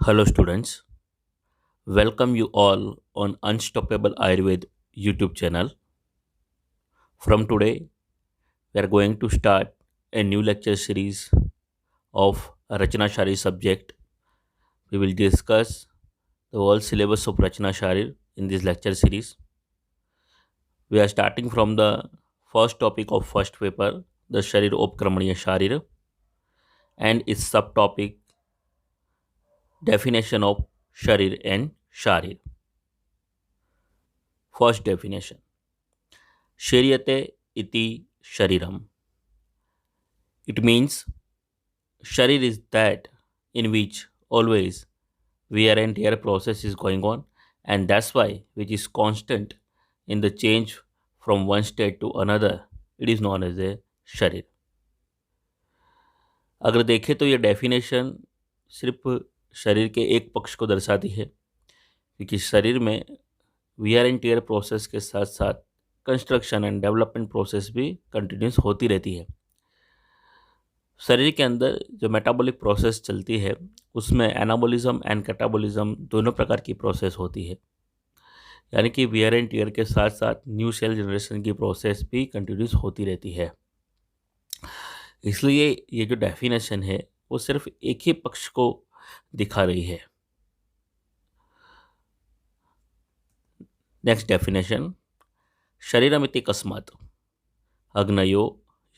Hello, students. Welcome you all on Unstoppable Ayurved YouTube channel. From today, we are going to start a new lecture series of Rachana Shari subject. We will discuss the whole syllabus of Rachana Shari in this lecture series. We are starting from the first topic of first paper, the Sharir Opkramaniya Sharir, and its subtopic definition of Sharir and Sharir. First definition: Shriyate iti Shariram. It means Sharir is that in which always wear and tear process is going on, and that's why which is constant in the change from one state to another. It is known as a शरीर. अगर देखें तो ये definition सिर्फ शरीर के एक पक्ष को दर्शाती है, क्योंकि शरीर में वियर एंड टीयर प्रोसेस के साथ साथ कंस्ट्रक्शन एंड डेवलपमेंट प्रोसेस भी कंटिन्यूस होती रहती है. शरीर के अंदर जो मेटाबॉलिक प्रोसेस चलती है उसमें एनाबॉलिज्म एंड कैटाबॉलिज्म दोनों प्रकार की प्रोसेस होती है, यानी कि वियर एंड टीयर के साथ साथ न्यू सेल जनरेशन की प्रोसेस भी कंटिन्यूस होती रहती है. इसलिए ये जो डेफिनेशन है वो सिर्फ एक ही पक्ष को दिखा रही है. नेक्स्ट डेफिनेशन: शरीरमिति कस्मात् अग्नयो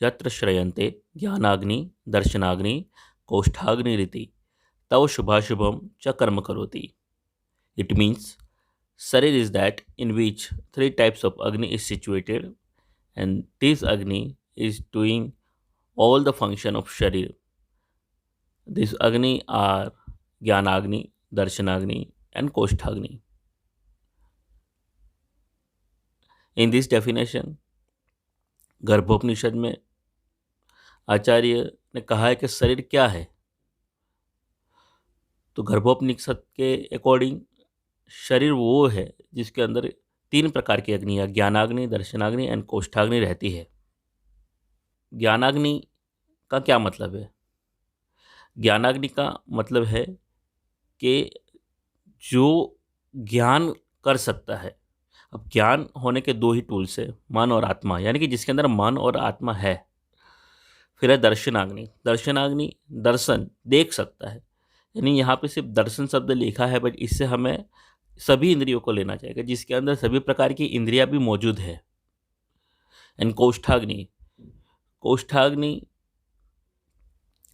यत्र श्रयन्ते ज्ञानाग्नि दर्शनाग्नि कोष्ठाग्निरिति तव शुभाशुभम च कर्म करोति. It means Sharir is that in which three types of Agni is situated, and this Agni is doing all the function of Sharir. These Agni are Jnanagni, Darshanagni and Kosthagni. In this definition, गर्भोपनिषद में आचार्य ने कहा है कि शरीर क्या है. तो गर्भोपनिषद के अकॉर्डिंग शरीर वो है जिसके अंदर तीन प्रकार की अग्नि है, ज्ञानाग्नि, दर्शनाग्नि एंड कोष्ठाग्नि रहती है. ज्ञानाग्नि का क्या मतलब है? ज्ञानाग्नि का मतलब है कि जो ज्ञान कर सकता है. अब ज्ञान होने के दो ही टूल्स है, मन और आत्मा, यानी कि जिसके अंदर मन और आत्मा है. फिर है दर्शनाग्नि. दर्शनाग्नि दर्शन देख सकता है, यानी यहाँ पे सिर्फ दर्शन शब्द लिखा है, बट इससे हमें सभी इंद्रियों को लेना चाहिए जिसके अंदर सभी प्रकार की इंद्रियां भी मौजूद है. एंड कोष्ठाग्नि, कोष्ठाग्नि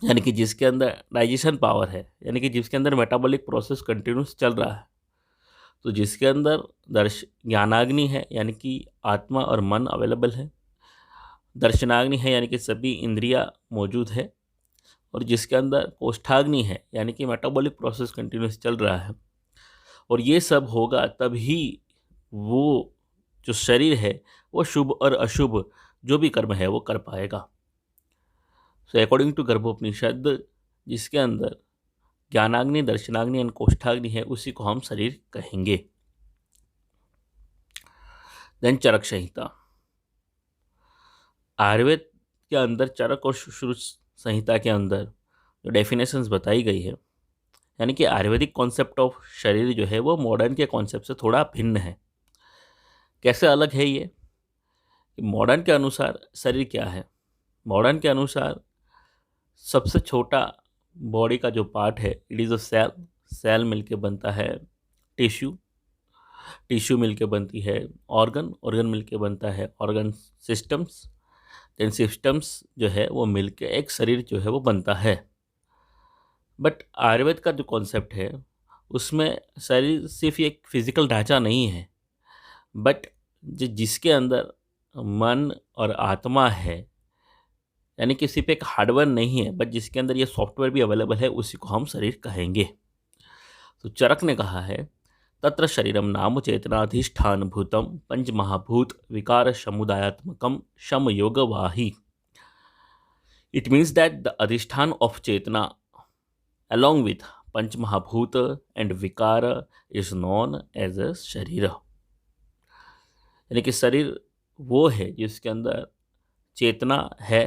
यानी कि जिसके अंदर डाइजेशन पावर है, यानी कि जिसके अंदर मेटाबॉलिक प्रोसेस कंटिन्यूस चल रहा है. तो जिसके अंदर ज्ञानाग्नि है यानी कि आत्मा और मन अवेलेबल है, दर्शनाग्नि है यानी कि सभी इंद्रियां मौजूद है, और जिसके अंदर कोष्ठाग्नि है यानी कि मेटाबॉलिक प्रोसेस कंटिन्यूस चल रहा है. और ये सब होगा तभी वो जो शरीर है वो शुभ और अशुभ जो भी कर्म है वो कर पाएगा. सो अकॉर्डिंग टू गर्भोपनिषद, जिसके अंदर ज्ञानाग्नि, दर्शनाग्नि एंड कोष्ठाग्नि है उसी को हम शरीर कहेंगे. देन चरक संहिता. आयुर्वेद के अंदर चरक और सुश्रुत संहिता के अंदर जो डेफिनेशंस बताई गई है, यानी कि आयुर्वेदिक कॉन्सेप्ट ऑफ शरीर जो है वो मॉडर्न के कॉन्सेप्ट से थोड़ा भिन्न है. कैसे अलग है ये? मॉडर्न के अनुसार शरीर क्या है? मॉडर्न के अनुसार सबसे छोटा बॉडी का जो पार्ट है it is a cell. Cell मिलके बनता है टिश्यू, टिश्यू मिलके बनती है ऑर्गन, ऑर्गन मिलके बनता है ऑर्गन सिस्टम्स, देन सिस्टम्स जो है वो मिलके एक शरीर जो है वो बनता है. बट आयुर्वेद का जो कॉन्सेप्ट है उसमें शरीर सिर्फ एक फिजिकल ढांचा नहीं है, बट जिसके अंदर मन और आत्मा है, यानी कि सिर्फ एक हार्डवेयर नहीं है, बट जिसके अंदर ये सॉफ्टवेयर भी अवेलेबल है, उसी को हम शरीर कहेंगे. तो चरक ने कहा है तत्र शरीरम नाम चेतनाधिष्ठान भूतम पंच महाभूत विकार समुदायात्मकम शम योगवाही. इट मीन्स दैट द अधिष्ठान ऑफ चेतना along with पंच महाभूत एंड विकार इज नॉन एज अ शरीर. यानी कि शरीर वो है जिसके अंदर चेतना है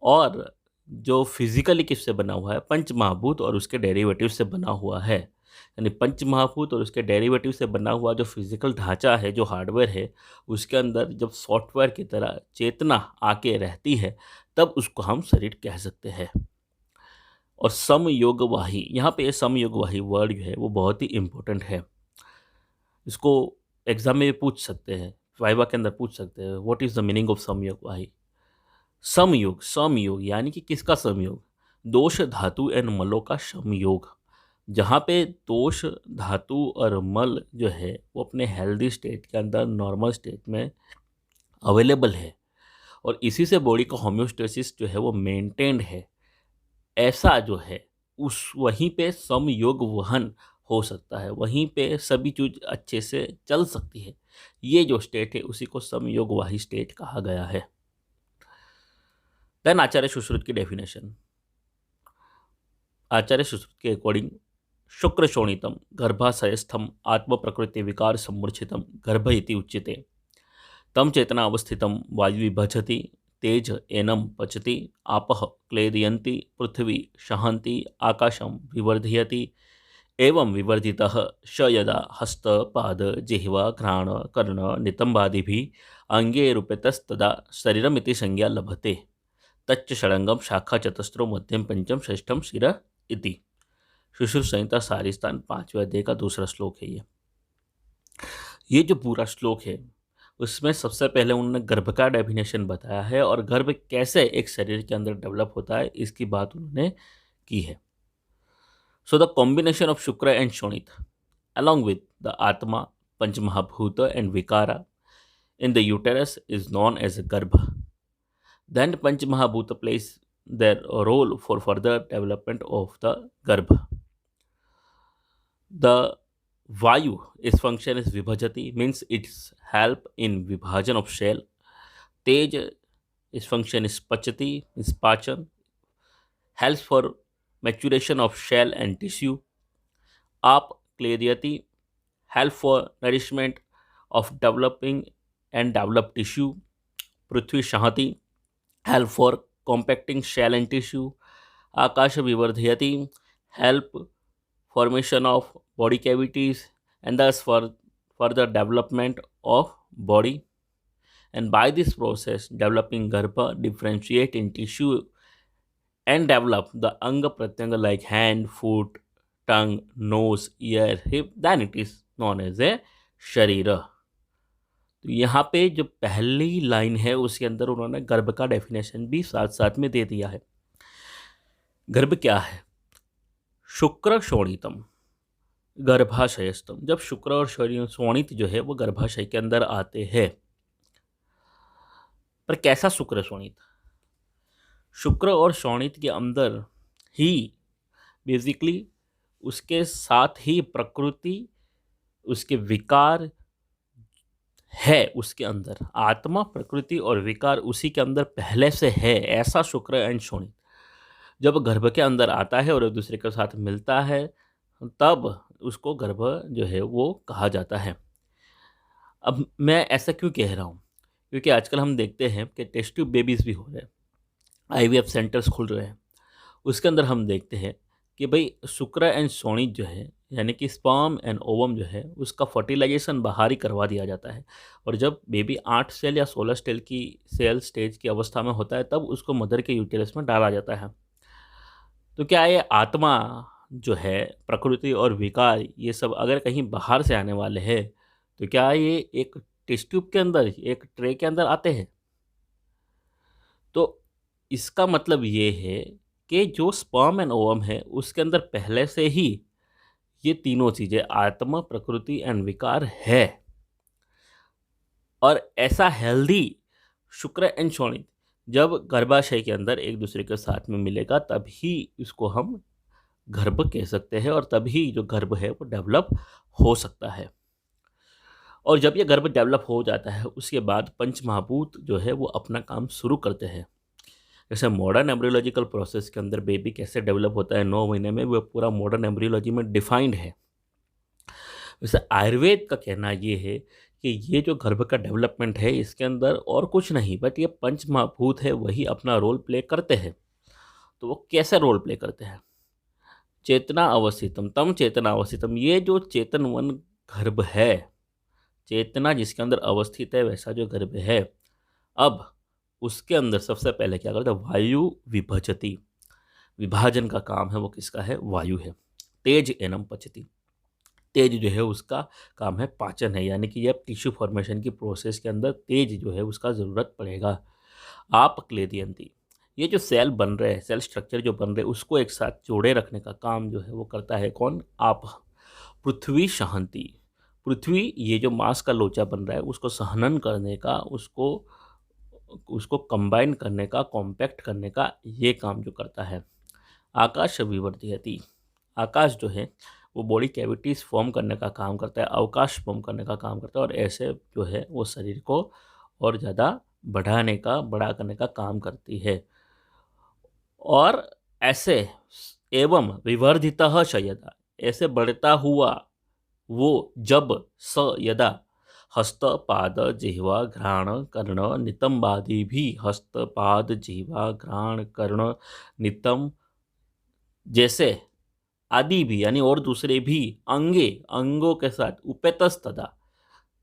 और जो फिजिकली किससे बना हुआ है, पंच महाभूत और उसके डेरिवेटिव से बना हुआ है। यानी पंच महाभूत और उसके डेरिवेटिव से बना हुआ जो फिजिकल ढांचा है, जो हार्डवेयर है, उसके अंदर जब सॉफ्टवेयर की तरह चेतना आके रहती है, तब उसको हम शरीर कह सकते हैं। और समयोगवाही, यहाँ पे ये समयोगवाही वर्ड जो है वो बहुत ही इम्पोर्टेंट है। इसको एग्जाम में भी पूछ सकते हैं, वाइवा के अंदर पूछ सकते हैं, what is the meaning of समयोगवाही। समयोग, समयोग यानी कि किसका समयोग, दोष धातु एंड मलों का समयोग। जहाँ पे दोष धातु और मल जो है वो अपने हेल्दी स्टेट के अंदर, नॉर्मल स्टेट में अवेलेबल है, और इसी से बॉडी का होम्योस्टेसिस जो है वो मेंटेन्ड है, ऐसा जो है उस वहीं पे समयोग वहन हो सकता है, वहीं पे सभी चीज अच्छे से चल सकती है। ये जो स्टेट है उसी को समयोगवाही स्टेट कहा गया है। देन आचार्य सुश्रुत की डेफिनेशन। आचार्य सुश्रुत के अकॉर्डिंग, शुक्र शोणितम गर्भाशयस्थम आत्म प्रकृति विकार सम्मूर्छितम गर्भ इति उच्यते। तम चेतना अवस्थितम वायु विभजति तेज एनम पचति आपः क्लेदयन्ति पृथ्वी शहन्ति आकाशम विवर्धयति एवं विवर्धितः स यदा हस्त पाद जिह्वा घ्राण कर्ण नितंबादिभिः अंगे रूप्यतस्तदा शरीरमिति संज्ञा लभते। तच्च षडंगम शाखा चतस्रो मध्यम पंचम षष्ठम शिर इति। सुश्रुत संहिता सारिस्तान 5वें अध्याय का दूसरा श्लोक है ये जो पूरा श्लोक है उसमें सबसे पहले उन्होंने गर्भ का डेफिनेशन बताया है, और गर्भ कैसे एक शरीर के अंदर डेवलप होता है इसकी बात उन्होंने की है। सो द कॉम्बिनेशन ऑफ शुक्र and Shonit along with the atma, panchmahabhuta and vikara in the uterus is known as garbha. Then panchmahabhuta plays their role for further development of the garbha. The vayu, its function is vibhajati, means its help in vibhajan of shell. Tej, its function is pachati, is pachan, helps for maturation of shell and tissue. Aap, cledyati, help for nourishment of developing and developed tissue. Prithvi Shahati, help for compacting shell and tissue. Akasha Vivardhyati, help formation of body cavities and thus for further development of body. And by this process, developing garbha differentiate in tissue and develop the anga pratyanga like hand, foot, tongue, nose, ear, hip, then it is known as a शरीर। तो यहाँ पे जो पहली line है उसके अंदर उन्होंने गर्भ का डेफिनेशन भी साथ साथ में दे दिया है। गर्भ क्या है? शुक्र शोणितम गर्भाशयस्तम। जब शुक्र और शोणित जो है वो गर्भाशय के अंदर आते हैं, पर कैसा शुक्र शोणित? शुक्र और शोणित के अंदर ही बेसिकली उसके साथ ही प्रकृति, उसके विकार है, उसके अंदर आत्मा, प्रकृति और विकार उसी के अंदर पहले से है, ऐसा शुक्र एंड शोणित जब गर्भ के अंदर आता है और एक दूसरे के साथ मिलता है तब उसको गर्भ जो है वो कहा जाता है। अब मैं ऐसा क्यों कह रहा हूँ? क्योंकि आजकल हम देखते हैं कि टेस्ट ट्यूब बेबीज़ भी हो रहे हैं, IVF सेंटर्स खुल रहे हैं, उसके अंदर हम देखते हैं कि भाई शुक्र एंड शोणित जो है यानी कि स्पर्म एंड ओवम जो है उसका फर्टिलाइजेशन बाहर ही करवा दिया जाता है, और जब बेबी 8 सेल या 16 सेल स्टेज की अवस्था में होता है तब उसको मदर के यूटेरस में डाला जाता है। तो क्या ये आत्मा जो है, प्रकृति और विकार, ये सब अगर कहीं बाहर से आने वाले हैं तो क्या ये एक टेस्ट ट्यूब के अंदर, एक ट्रे के अंदर आते हैं? तो इसका मतलब ये है कि जो स्पर्म एंड ओवम है उसके अंदर पहले से ही ये तीनों चीज़ें आत्मा, प्रकृति एंड विकार है, और ऐसा हेल्दी शुक्र एंड शोणित जब गर्भाशय के अंदर एक दूसरे के साथ में मिलेगा तभी इसको हम गर्भ कह सकते हैं, और तभी जो गर्भ है वो डेवलप हो सकता है। और जब ये गर्भ डेवलप हो जाता है उसके बाद पंच महाभूत जो है वो अपना काम शुरू करते हैं। जैसे मॉडर्न एम्ब्रियोलॉजिकल प्रोसेस के अंदर बेबी कैसे डेवलप होता है 9 महीने में, वो पूरा मॉडर्न एम्ब्रियोलॉजी में डिफाइंड है। वैसे आयुर्वेद का कहना ये है कि ये जो गर्भ का डेवलपमेंट है इसके अंदर और कुछ नहीं बट ये पंच महाभूत है वही अपना रोल प्ले करते हैं। तो वो कैसे रोल प्ले करते हैं। चेतना अवस्थितम तम चेतना अवस्थितम, ये जो चेतनवन गर्भ है, चेतना जिसके अंदर अवस्थित है वैसा जो गर्भ है, अब उसके अंदर सबसे पहले क्या करता है, वायु विभजती, विभाजन का काम है वो किसका है, वायु है। तेज एनम पचती, तेज जो है उसका काम है पाचन है, यानी कि यह टिश्यू फॉर्मेशन की प्रोसेस के अंदर तेज जो है उसका ज़रूरत पड़ेगा। आप क्लेदियंती, ये जो सेल बन रहे हैं, सेल स्ट्रक्चर जो बन रहे हैं उसको एक साथ जोड़े रखने का काम जो है वो करता है कौन, आप। पृथ्वी सहंती, पृथ्वी ये जो मांस का लोचा बन रहा है उसको सहनन करने का, उसको उसको कंबाइन करने का, कॉम्पैक्ट करने का ये काम जो करता है। आकाश विवर्धयति, आकाश जो है वो बॉडी कैविटीज़ फॉर्म करने का काम करता है, अवकाश फॉर्म करने का काम करता है, और ऐसे जो है वो शरीर को और ज़्यादा बढ़ाने का, बड़ा करने का काम करती है। और ऐसे एवं विवर्धितः शयदा, ऐसे बढ़ता हुआ वो जब स यदा हस्त पाद जिह्वा घ्राण कर्ण नितंबादि भी, हस्त पाद जिह्वा घ्राण कर्ण नितंब जैसे आदि भी, यानी और दूसरे भी अंगे, अंगों के साथ उपेतस्तदा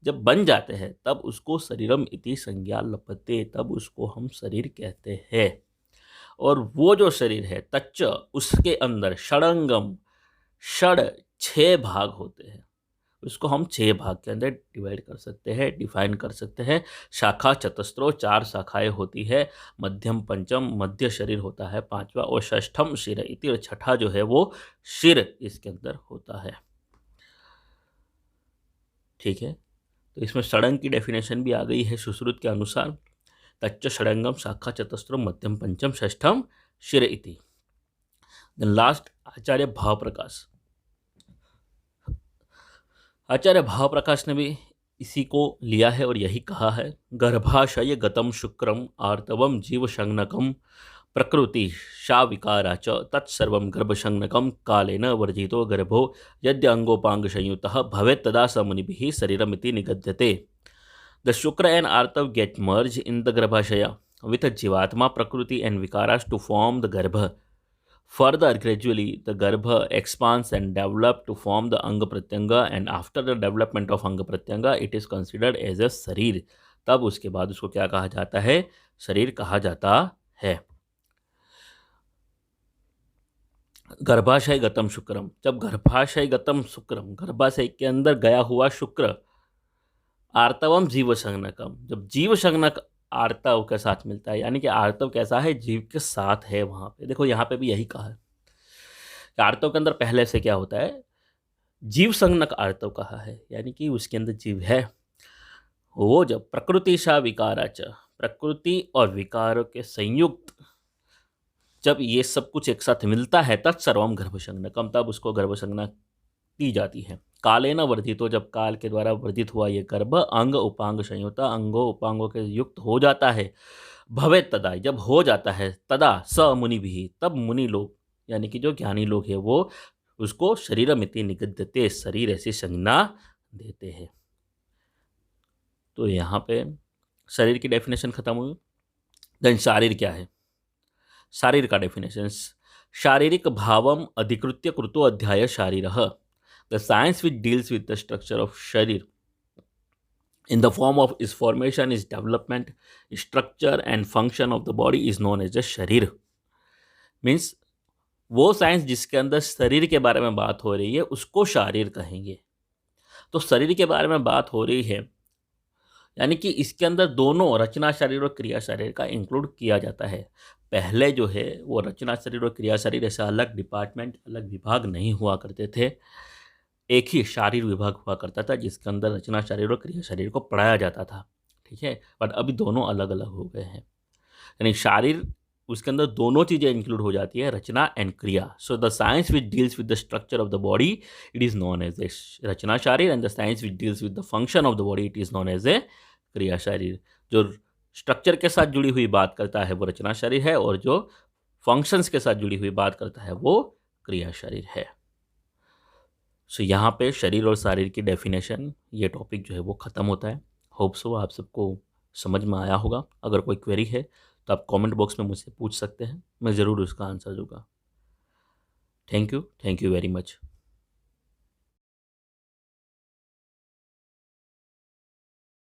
जब बन जाते हैं तब उसको शरीरम इति संज्ञा लपते, तब उसको हम शरीर कहते हैं। और वो जो शरीर है तच्च, उसके अंदर षडंगम, षड 6 भाग होते हैं, उसको हम 6 भाग के अंदर डिवाइड कर सकते हैं, डिफाइन कर सकते हैं। शाखा चतस्रो, 4 शाखाएं होती है। मध्यम पंचम, मध्य शरीर होता है 5वां, और षष्ठम शिर इति, और छठा जो है वो शिर इसके अंदर होता है। ठीक है, तो इसमें षडंग की डेफिनेशन भी आ गई है सुश्रुत के अनुसार, तच्च षडंगम शाखा चतस्रो मध्यम पंचम षष्ठम शिर इति। देन लास्ट आचार्य भाव प्रकाश, आचार्य भाव प्रकाश ने भी इसी को लिया है और यही कहा है, गर्भाशय गतम शुक्रम आर्तवम जीव संज्ञकम प्रकृति शाविकारा च तत्सर्वं गर्भसंज्ञकम कालेन वर्जितो गर्भो यद्य अंगोपांग संयुतः भवेत् तदा स मुनिभिः शरीरमिति निगद्यते। द शुक्र एंड आर्तव गेट मर्ज इन द गर्भाशय with jivatma prakriti and vikaras to form the garbha. Further, gradually, the garbha expands and develops to form the anga pratyanga, and after the development of anga pratyanga, it is considered as a शरीर। तब उसके बाद उसको क्या कहा जाता है, शरीर कहा जाता है। गर्भाशय गतम शुक्रम, जब गर्भाशय गतम शुक्रम, गर्भाशय के अंदर गया हुआ शुक्र, आर्तवम जीव संज्ञकम, जब जीव संज्ञक आर्तव के साथ मिलता है, यानी कि आर्तव कैसा है, जीव के साथ है। वहाँ पे देखो, यहाँ पे भी यही कहा है कि आर्तव के अंदर पहले से क्या होता है, जीव संज्ञक आर्तव कहा है, यानी कि उसके अंदर जीव है। वो जब प्रकृति सा विकाराच, प्रकृति और विकारों के संयुक्त जब ये सब कुछ एक साथ मिलता है, तत्सर्वम गर्भसंज्ञकम, तब उसको गर्भसंज्ञा की जाती है। कालेन वर्धितो, जब काल के द्वारा वर्धित हुआ ये गर्भ अंग उपांग संयुक्ता, अंगों उपांगों के युक्त हो जाता है। भवे तदा, जब हो जाता है, तदा स मुनि भी, तब मुनि लोग यानी कि जो ज्ञानी लोग हैं वो उसको शरीरमिति निगद्यते, शरीर ऐसी संज्ञा देते हैं। तो यहाँ पे शरीर की डेफिनेशन खत्म हुई। देन शारीर क्या है, शारीर का डेफिनेशन, शारीरिक भावम अधिकृत्य कृतो अध्याय शारीरः, the science which deals with the structure of sharir in the form of its formation, its development, structure and function of the body is known as the sharir। Means वो science जिसके अंदर शरीर के बारे में बात हो रही है उसको शारीर कहेंगे। तो शरीर के बारे में बात हो रही है यानी कि इसके अंदर दोनों रचना शरीर और क्रिया शरीर का इंक्लूड किया जाता है। पहले जो है वो रचना शरीर और क्रिया शरीर ऐसा अलग डिपार्टमेंट, अलग विभाग नहीं हुआ करते थे, एक ही शारीर विभाग हुआ करता था जिसके अंदर रचना शरीर और क्रिया शरीर को पढ़ाया जाता था। ठीक है, बट अभी दोनों अलग अलग हो गए हैं, यानी शारीर उसके अंदर दोनों चीज़ें इंक्लूड हो जाती है, रचना एंड क्रिया। So the science which deals with the structure of the body it is known as a रचना शरीर, and the science which deals with the function of the body it is known as a क्रिया शरीर। जो structure के साथ जुड़ी हुई बात करता है वो रचना शरीर है, और जो फंक्शंस के साथ जुड़ी हुई बात करता है वो क्रिया शरीर है। सो यहाँ पे शरीर और शारीर की डेफिनेशन, ये टॉपिक जो है वो ख़त्म होता है। होप सो आप सबको समझ में आया होगा। अगर कोई क्वेरी है तो आप कमेंट बॉक्स में मुझसे पूछ सकते हैं, मैं ज़रूर उसका आंसर दूंगा। Thank you very much.